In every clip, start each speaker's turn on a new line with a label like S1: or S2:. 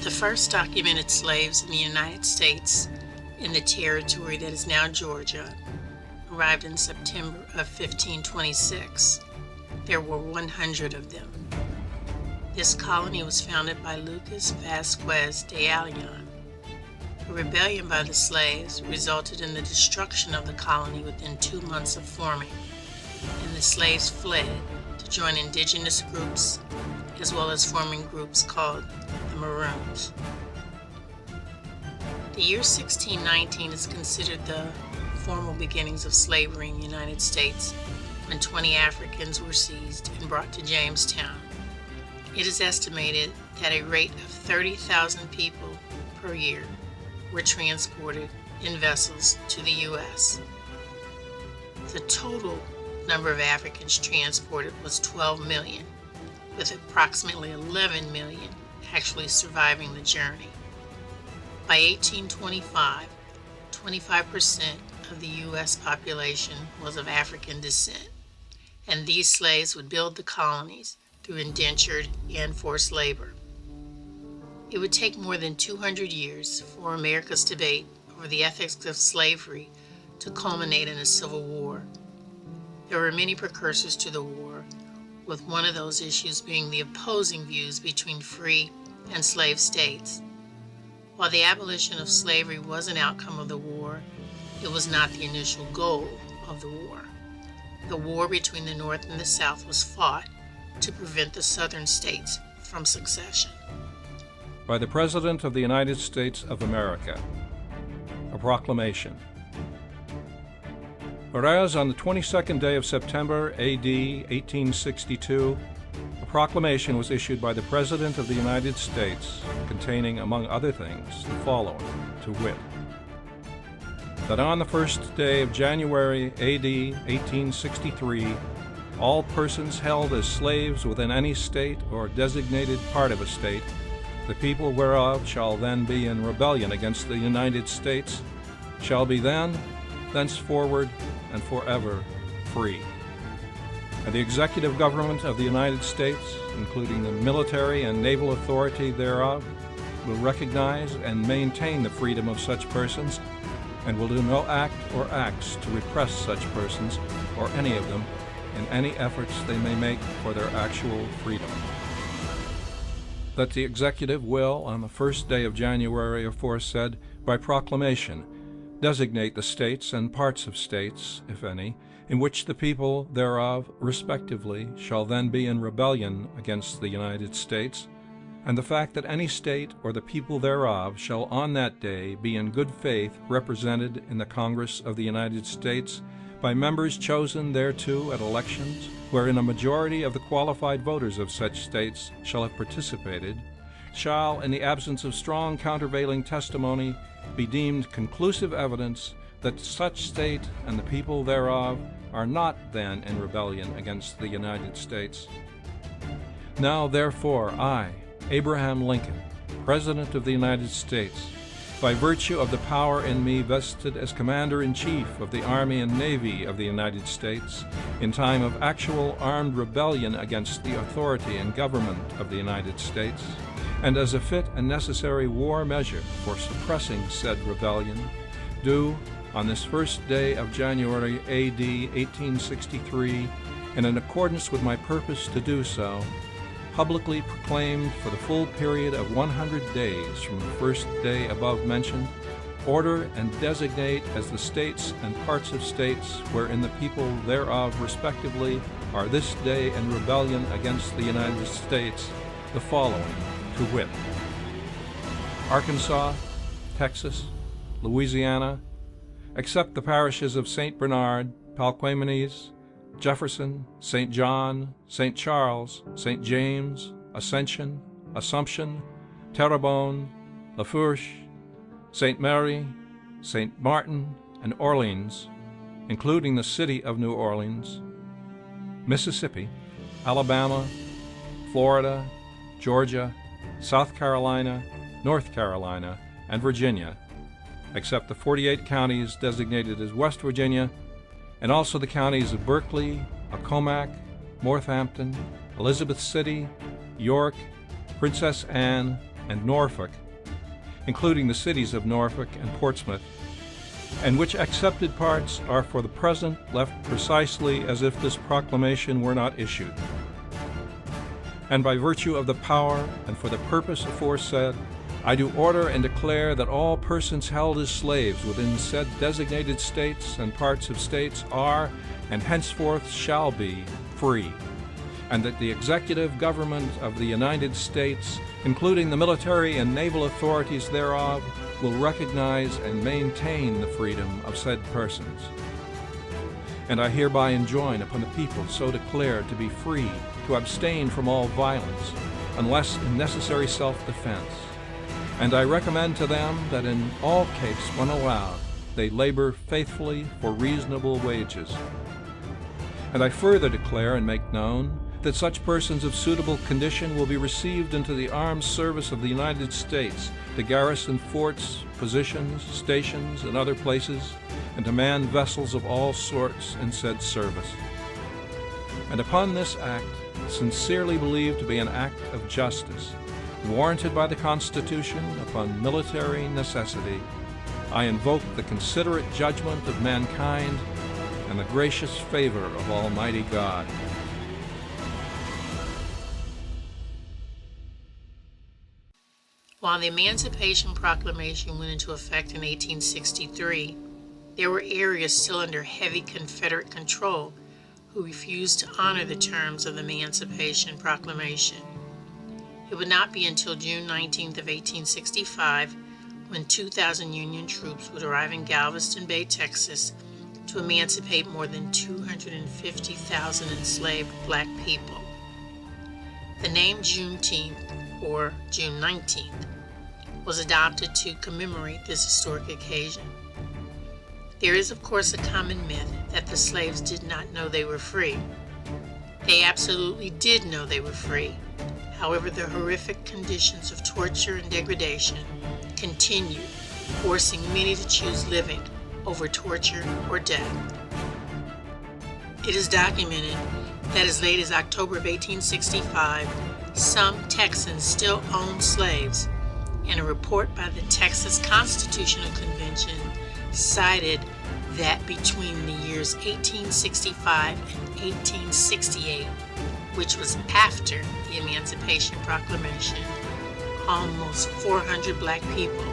S1: The first documented slaves in the United States in the territory that is now Georgia arrived in September of 1526. There were 100 of them. This colony was founded by Lucas Vasquez de Ayllon. A rebellion by the slaves resulted in the destruction of the colony within 2 months of forming, and the slaves fled to join indigenous groups as well as forming groups called the Maroons. The year 1619 is considered the formal beginnings of slavery in the United States, when 20 Africans were seized and brought to Jamestown. It is estimated that a rate of 30,000 people per year were transported in vessels to the U.S. The total number of Africans transported was 12 million, with approximately 11 million actually surviving the journey. By 1825, 25% of the U.S. population was of African descent, and these slaves would build the colonies through indentured and forced labor. It would take more than 200 years for America's debate over the ethics of slavery to culminate in a civil war. There were many precursors to the war, with one of those issues being the opposing views between free and slave states. While the abolition of slavery was an outcome of the war, it was not the initial goal of the war. The war between the North and the South was fought to prevent the Southern states from secession.
S2: By the President of the United States of America. A proclamation. Whereas on the 22nd day of September, A.D. 1862, a proclamation was issued by the President of the United States containing, among other things, the following, to wit, that on the first day of January, A.D. 1863, all persons held as slaves within any state or designated part of a state, the people whereof shall then be in rebellion against the United States, shall be then, thenceforward, and forever free. And the executive government of the United States, including the military and naval authority thereof, will recognize and maintain the freedom of such persons, and will do no act or acts to repress such persons, or any of them, in any efforts they may make for their actual freedom. That the executive will, on the first day of January aforesaid, by proclamation, designate the states and parts of states, if any, in which the people thereof, respectively, shall then be in rebellion against the United States, and the fact that any state or the people thereof shall on that day be in good faith represented in the Congress of the United States by members chosen thereto at elections, wherein a majority of the qualified voters of such states shall have participated, shall, in the absence of strong countervailing testimony, be deemed conclusive evidence that such state and the people thereof are not then in rebellion against the United States. Now, therefore, I, Abraham Lincoln, President of the United States, by virtue of the power in me vested as Commander-in-Chief of the Army and Navy of the United States, in time of actual armed rebellion against the authority and government of the United States, and as a fit and necessary war measure for suppressing said rebellion, do, on this first day of January A.D. 1863, and in accordance with my purpose to do so, publicly proclaimed for the full period of 100 days from the first day above mentioned, order and designate as the states and parts of states wherein the people thereof respectively are this day in rebellion against the United States, the following, to wit: Arkansas, Texas, Louisiana, except the parishes of St. Bernard, Palquemines, Jefferson, St. John, St. Charles, St. James, Ascension, Assumption, Terrebonne, Lafourche, St. Mary, St. Martin, and Orleans, including the city of New Orleans, Mississippi, Alabama, Florida, Georgia, South Carolina, North Carolina, and Virginia, except the 48 counties designated as West Virginia, and also the counties of Berkeley, Accomack, Northampton, Elizabeth City, York, Princess Anne, and Norfolk, including the cities of Norfolk and Portsmouth, and which accepted parts are for the present left precisely as if this proclamation were not issued. And by virtue of the power and for the purpose aforesaid, I do order and declare that all persons held as slaves within said designated states and parts of states are, and henceforth shall be, free, and that the executive government of the United States, including the military and naval authorities thereof, will recognize and maintain the freedom of said persons. And I hereby enjoin upon the people so declared to be free to abstain from all violence, unless in necessary self-defense. And I recommend to them that in all case, when allowed, they labor faithfully for reasonable wages. And I further declare and make known that such persons of suitable condition will be received into the armed service of the United States, to garrison forts, positions, stations, and other places, and to man vessels of all sorts in said service. And upon this act, sincerely believed to be an act of justice, warranted by the Constitution upon military necessity, I invoke the considerate judgment of mankind and the gracious favor of Almighty God.
S1: While the Emancipation Proclamation went into effect in 1863, there were areas still under heavy Confederate control who refused to honor the terms of the Emancipation Proclamation. It would not be until June 19th of 1865 when 2,000 Union troops would arrive in Galveston Bay, Texas, to emancipate more than 250,000 enslaved black people. The name Juneteenth, or June 19th, was adopted to commemorate this historic occasion. There is, of course, a common myth that the slaves did not know they were free. They absolutely did know they were free. However, the horrific conditions of torture and degradation continued, forcing many to choose living over torture or death. It is documented that as late as October of 1865, some Texans still owned slaves, and a report by the Texas Constitutional Convention cited that between the years 1865 and 1868, which was after the Emancipation Proclamation, almost 400 black people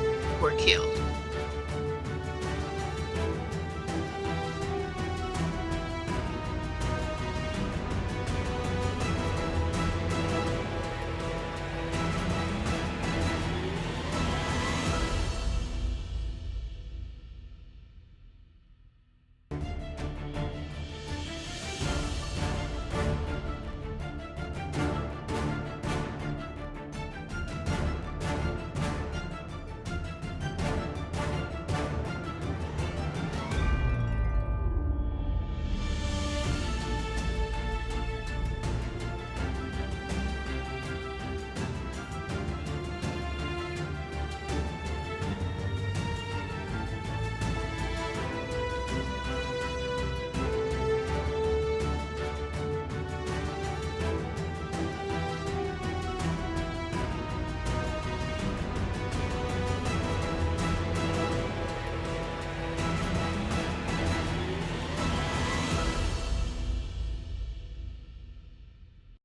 S1: were killed.